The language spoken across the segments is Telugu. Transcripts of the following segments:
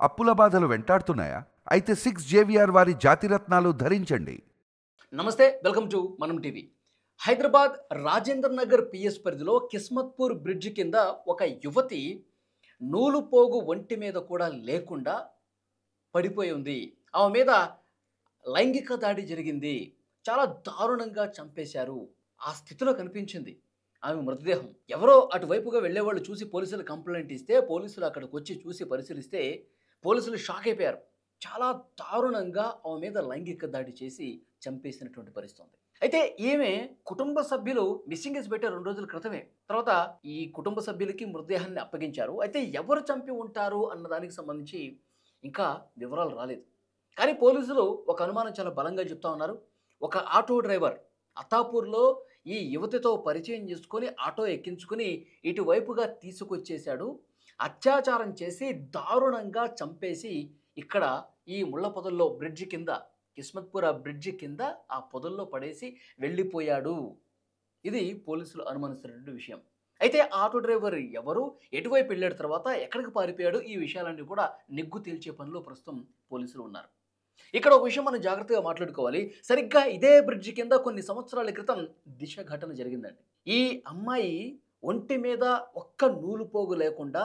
అప్పుల బాధలు వెంటాడుతున్నాయా? అయితే 6 జేవిఆర్ వారి జాతిరత్నాలు ధరించండి. నమస్తే, వెల్కమ్ టు మనం టీవీ. హైదరాబాద్ రాజేంద్ర నగర్ పిఎస్ పరిధిలో కిస్మత్పూర్ బ్రిడ్జ్ కింద ఒక యువతి నూలు పోగు ఒంటి మీద కూడా లేకుండా పడిపోయి ఉంది. ఆమె మీద లైంగిక దాడి జరిగింది. చాలా దారుణంగా చంపేశారు. ఆ స్థితిలో కనిపించింది ఆమె మృతదేహం. ఎవరో అటువైపుగా వెళ్ళేవాళ్ళు చూసి పోలీసులు కంప్లైంట్ ఇస్తే, పోలీసులు అక్కడికి వచ్చి చూసి పరిశీలిస్తే పోలీసులు షాక్ అయిపోయారు. చాలా దారుణంగా ఆమె మీద లైంగిక దాడి చేసి చంపేసినటువంటి పరిస్థితి ఉంది. అయితే ఈమె కుటుంబ సభ్యులు మిస్సింగ్ కేసు పెట్టారు 2 రోజుల క్రితమే. తర్వాత ఈ కుటుంబ సభ్యులకి మృతదేహాన్ని అప్పగించారు. అయితే ఎవరు చంపి ఉంటారు అన్న దానికి సంబంధించి ఇంకా వివరాలు రాలేదు. కానీ పోలీసులు ఒక అనుమానం చాలా బలంగా చెప్తా ఉన్నారు. ఒక ఆటో డ్రైవర్ అత్తాపూర్లో ఈ యువతితో పరిచయం చేసుకొని ఆటో ఎక్కించుకుని ఇటువైపుగా తీసుకొచ్చేశాడు. అత్యాచారం చేసి దారుణంగా చంపేసి ఇక్కడ ఈ ముళ్ళ పొదల్లో బ్రిడ్జి కింద, కిస్మత్పూర్ బ్రిడ్జి కింద ఆ పొదల్లో పడేసి వెళ్ళిపోయాడు. ఇది పోలీసులు అనుమానిస్తున్నటువంటి విషయం. అయితే ఆటో డ్రైవర్ ఎవరు, ఎటువైపు వెళ్ళాడు, తర్వాత ఎక్కడికి పారిపోయాడు, ఈ విషయాలన్నీ కూడా నిగ్గు తేల్చే పనిలో ప్రస్తుతం పోలీసులు ఉన్నారు. ఇక్కడ ఒక విషయం మనం జాగ్రత్తగా మాట్లాడుకోవాలి. సరిగ్గా ఇదే బ్రిడ్జి కింద కొన్ని సంవత్సరాల క్రితం దిశ ఘటన జరిగిందండి. ఈ అమ్మాయి ఒంటి మీద ఒక్క నూలు పోగు లేకుండా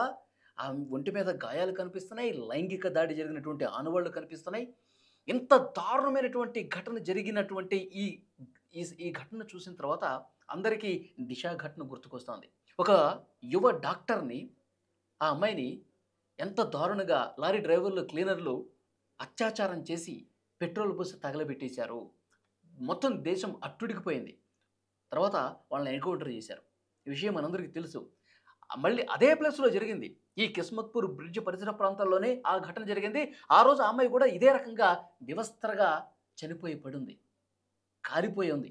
ఆ ఒంటి మీద గాయాలు కనిపిస్తున్నాయి. లైంగిక దాడి జరిగినటువంటి ఆనవాళ్లు కనిపిస్తున్నాయి. ఇంత దారుణమైనటువంటి ఘటన జరిగినటువంటి ఈ ఈ ఈ ఘటన చూసిన తర్వాత అందరికీ దిశ ఘటన గుర్తుకొస్తోంది. ఒక యువ డాక్టర్ని, ఆ అమ్మాయిని ఎంత దారుణంగా లారీ డ్రైవర్లు, క్లీనర్లు అత్యాచారం చేసి పెట్రోల్ పోసి తగలబెట్టేశారు. మొత్తం దేశం అట్టుడికిపోయింది. తర్వాత వాళ్ళని ఎన్కౌంటర్ చేశారు. ఈ విషయం మనందరికీ తెలుసు. మళ్ళీ అదే ప్లేస్లో జరిగింది. ఈ కిస్మత్పూర్ బ్రిడ్జ్ పరిసర ప్రాంతాల్లోనే ఆ ఘటన జరిగింది. ఆ రోజు ఆ అమ్మాయి కూడా ఇదే రకంగా వివస్త్రగా చనిపోయి పడింది, కాలిపోయి ఉంది.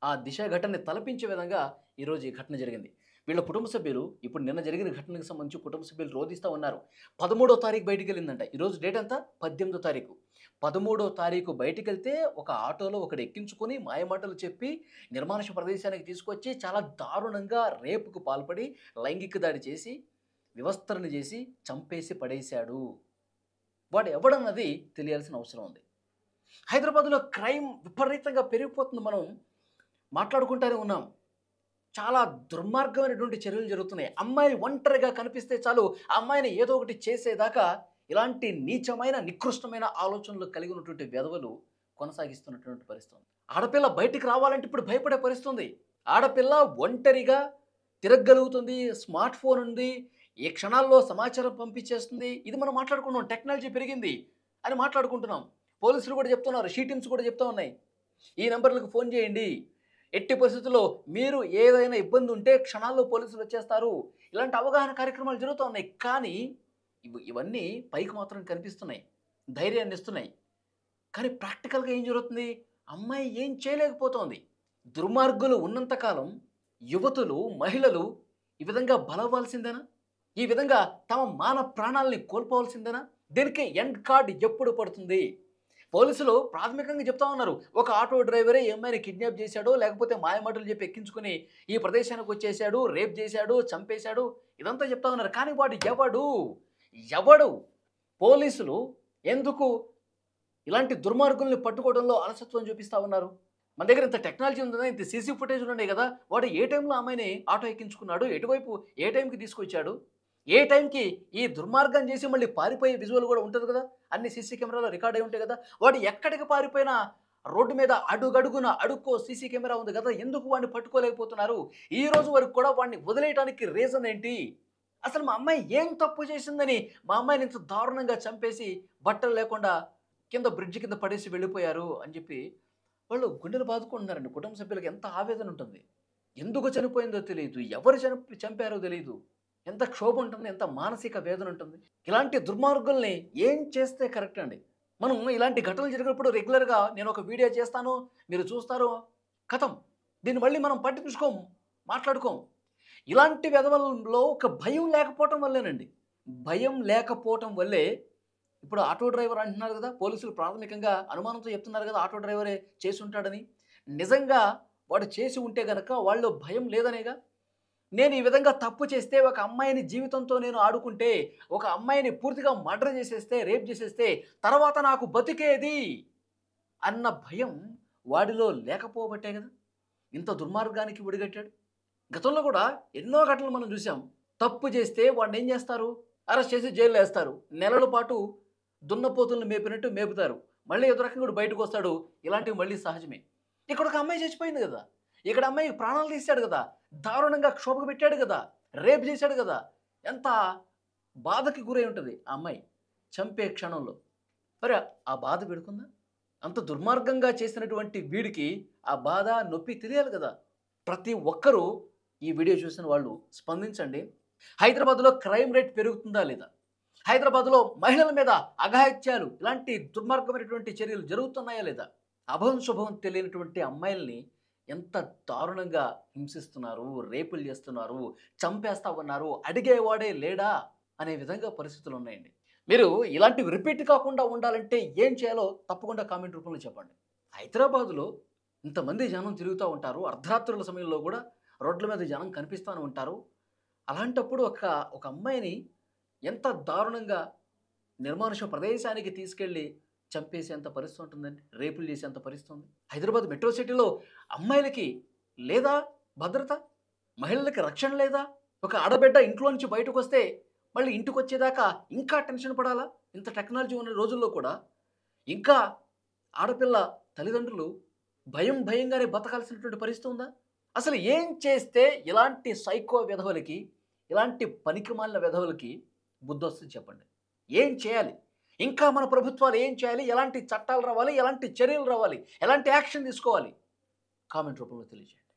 ఆ దిశ ఘటనని తలపించే విధంగా ఈరోజు ఈ ఘటన జరిగింది. వీళ్ళ కుటుంబ సభ్యులు ఇప్పుడు నిన్న జరిగిన ఘటనకు సంబంధించి కుటుంబ సభ్యులు రోధిస్తూ ఉన్నారు. 13వ తారీఖు బయటికి వెళ్ళిందంట. ఈరోజు డేట్ ఎంత? 18వ తారీఖు. 13వ తారీఖు బయటికి వెళ్తే ఒక ఆటోలో ఒకడు ఎక్కించుకొని మాయమాటలు చెప్పి నిర్మానుష్య ప్రదేశానికి తీసుకొచ్చి చాలా దారుణంగా రేపుకు పాల్పడి లైంగిక దాడి చేసి వివస్త్రణ చేసి చంపేసి పడేశాడు. వాడు ఎవడన్నది తెలియాల్సిన అవసరం ఉంది. హైదరాబాద్లో క్రైమ్ విపరీతంగా పెరిగిపోతుంది. మనం మాట్లాడుకుంటూనే ఉన్నాం. చాలా దుర్మార్గమైనటువంటి చర్యలు జరుగుతున్నాయి. అమ్మాయి ఒంటరిగా కనిపిస్తే చాలు ఆ అమ్మాయిని ఏదో ఒకటి చేసేదాకా ఇలాంటి నీచమైన, నికృష్టమైన ఆలోచనలు కలిగి ఉన్నటువంటి వెధవలు కొనసాగిస్తున్నటువంటి పరిస్థితి. ఆడపిల్ల బయటికి రావాలంటే ఇప్పుడు భయపడే పరిస్థితి. ఆడపిల్ల ఒంటరిగా తిరగగలుగుతుంది, స్మార్ట్ ఫోన్ ఉంది, ఏ క్షణాల్లో సమాచారం పంపించేస్తుంది. ఇది మనం మాట్లాడుకున్నాం. టెక్నాలజీ పెరిగింది అని మాట్లాడుకుంటున్నాం. పోలీసులు కూడా చెప్తున్నారు, షీటిన్స్ కూడా చెప్తా ఉన్నాయి, ఈ నెంబర్లకు ఫోన్ చేయండి, ఎట్టి పరిస్థితుల్లో మీరు ఏదైనా ఇబ్బంది ఉంటే క్షణాల్లో పోలీసులు వచ్చేస్తారు. ఇలాంటి అవగాహన కార్యక్రమాలు జరుగుతూ ఉన్నాయి. కానీ ఇవన్నీ పైకి మాత్రం కనిపిస్తున్నాయి, ధైర్యాన్ని ఇస్తున్నాయి. కానీ ప్రాక్టికల్గా ఏం జరుగుతుంది? అమ్మాయి ఏం చేయలేకపోతోంది. దుర్మార్గులు ఉన్నంతకాలం యువతులు, మహిళలు ఈ విధంగా బలవ్వాల్సిందేనా? ఈ విధంగా తమ మాన ప్రాణాలని కోల్పోవాల్సిందేనా? దీనికి ఎండ్ కార్డ్ ఎప్పుడు పడుతుంది? పోలీసులు ప్రాథమికంగా చెప్తా ఉన్నారు, ఒక ఆటో డ్రైవరే ఈ అమ్మాయిని కిడ్నాప్ చేశాడో, లేకపోతే మాయమాటలు చెప్పి ఎక్కించుకుని ఈ ప్రదేశానికి వచ్చేసాడు, రేప్ చేశాడు, చంపేశాడు, ఇదంతా చెప్తా ఉన్నారు. కానీ వాడు ఎవడు? పోలీసులు ఎందుకు ఇలాంటి దుర్మార్గుల్ని పట్టుకోవడంలో అలసత్వం చూపిస్తూ ఉన్నారు? మన దగ్గర ఇంత టెక్నాలజీ ఉంది కదా, ఇంత సీసీ ఫుటేజ్ ఉన్నాయి కదా, వాడు ఏ టైంలో అమ్మాయిని ఆటో ఎక్కించుకున్నాడు, ఎటువైపు ఏ టైంకి తీసుకొచ్చాడు, ఏ టైంకి ఈ దుర్మార్గం చేసి మళ్ళీ పారిపోయే విజువల్ కూడా ఉంటుంది కదా, అన్ని సీసీ కెమెరాలో రికార్డ్ అయి ఉంటాయి కదా. వాడు ఎక్కడికి పారిపోయినా రోడ్డు మీద అడుక్కో సీసీ కెమెరా ఉంది కదా, ఎందుకు వాడిని పట్టుకోలేకపోతున్నారు? ఈ రోజు వరకు కూడా వాడిని వదిలేయడానికి రీజన్ ఏంటి? అసలు మా అమ్మాయి ఏం తప్పు చేసిందని మా అమ్మాయిని ఇంత దారుణంగా చంపేసి బట్టలు లేకుండా కింద బ్రిడ్జ్ కింద పడేసి వెళ్ళిపోయారు అని చెప్పి వాళ్ళు గుండెలు బాదుకుంటున్నారండి. కుటుంబ సభ్యులకు ఎంత ఆవేదన ఉంటుంది. ఎందుకు చనిపోయిందో తెలియదు, ఎవరు చంపారో తెలియదు. ఎంత క్షోభ ఉంటుంది, ఎంత మానసిక వేదన ఉంటుంది. ఇలాంటి దుర్మార్గుల్ని ఏం చేస్తే కరెక్ట్ అండి? మనం ఇలాంటి ఘటనలు జరిగినప్పుడు రెగ్యులర్గా నేను ఒక వీడియో చేస్తాను, మీరు చూస్తారు, కథం. దీన్ని మళ్ళీ మనం పట్టించుకోము, మాట్లాడుకోము. ఇలాంటి వెధవల్లో ఒక భయం లేకపోవటం వల్లేనండి. భయం లేకపోవటం వల్లే ఇప్పుడు ఆటో డ్రైవర్ అంటున్నారు కదా, పోలీసులు ప్రాథమికంగా అనుమానంతో చెప్తున్నారు కదా ఆటో డ్రైవరే చేసి ఉంటాడని. నిజంగా వాడు చేసి ఉంటే గనక వాళ్ళు భయం లేదనేగా. నేను ఈ విధంగా తప్పు చేస్తే, ఒక అమ్మాయిని జీవితంతో నేను ఆడుకుంటే, ఒక అమ్మాయిని పూర్తిగా మర్డర్ చేసేస్తే, రేప్ చేసేస్తే తర్వాత నాకు బతికేది అన్న భయం వాడిలో లేకపోబట్టే కదా ఇంత దుర్మార్గానికి ఒడిగట్టాడు. గతంలో కూడా ఎన్నో ఘటనలు మనం చూసాం. తప్పు చేస్తే వాడిని ఏం చేస్తారు? అరెస్ట్ చేసి జైల్లో వేస్తారు. నెలల పాటు దున్నపోతులను మేపినట్టు మేపుతారు. మళ్ళీ ఏదో రకంగా కూడా బయటకు వస్తాడు. ఇలాంటివి మళ్ళీ సహజమే. ఇక్కడ ఒక అమ్మాయి చచ్చిపోయింది కదా, ఇక్కడ అమ్మాయి ప్రాణాలు తీశాడు కదా, దారుణంగా క్షోభకు పెట్టాడు కదా, రేప్ చేశాడు కదా, ఎంత బాధకి గురై ఉంటుంది ఆ అమ్మాయి చంపే క్షణంలో. మరి ఆ బాధ పెడుకుందా? అంత దుర్మార్గంగా చేసినటువంటి వీడికి ఆ బాధ నొప్పి తెలియాలి కదా. ప్రతి ఒక్కరూ ఈ వీడియో చూసిన వాళ్ళు స్పందించండి. హైదరాబాద్లో క్రైమ్ రేట్ పెరుగుతుందా లేదా? హైదరాబాద్లో మహిళల మీద అఘాయిత్యాలు, ఇలాంటి దుర్మార్గమైనటువంటి చర్యలు జరుగుతున్నాయా లేదా? అభం శుభం తెలియనటువంటి అమ్మాయిల్ని ఎంత దారుణంగా హింసిస్తున్నారు, రేపులు చేస్తున్నారు, చంపేస్తా ఉన్నారు, అడిగేవాడే లేడా అనే విధంగా పరిస్థితులు ఉన్నాయండి. మీరు ఇలాంటివి రిపీట్ కాకుండా ఉండాలంటే ఏం చేయాలో తప్పకుండా కామెంట్ రూపంలో చెప్పండి. హైదరాబాదులో ఇంతమంది జనం తిరుగుతూ ఉంటారు, అర్ధరాత్రుల సమయంలో కూడా రోడ్ల మీద జనం కనిపిస్తూనే ఉంటారు. అలాంటప్పుడు ఒక అమ్మాయిని ఎంత దారుణంగా నిర్మానుష ప్రదేశానికి తీసుకెళ్ళి చంపేసేంత పరిస్థితి ఉంటుందండి, రేపులు చేసేంత పరిస్థితి ఉంది. హైదరాబాద్ మెట్రో సిటీలో అమ్మాయిలకి లేదా భద్రత, మహిళలకి రక్షణ లేదా? ఒక ఆడబిడ్డ ఇంట్లో నుంచి బయటకు వస్తే మళ్ళీ ఇంటికి వచ్చేదాకా ఇంకా టెన్షన్ పడాలా? ఇంత టెక్నాలజీ ఉన్న రోజుల్లో కూడా ఇంకా ఆడపిల్ల తల్లిదండ్రులు భయంగానే బతకాల్సినటువంటి పరిస్థితి ఉందా? అసలు ఏం చేస్తే ఇలాంటి సైకో విధవలకి, ఇలాంటి పనికిమాలిన విధవలకి బుద్ధి వస్తుంది చెప్పండి? ఏం చేయాలి? ఇంకా మన ప్రభుత్వాలు ఏం చేయాలి? ఎలాంటి చట్టాలు రావాలి? ఎలాంటి చర్యలు రావాలి? ఎలాంటి యాక్షన్ తీసుకోవాలి? కామెంట్ రూపంలో తెలియజేయండి.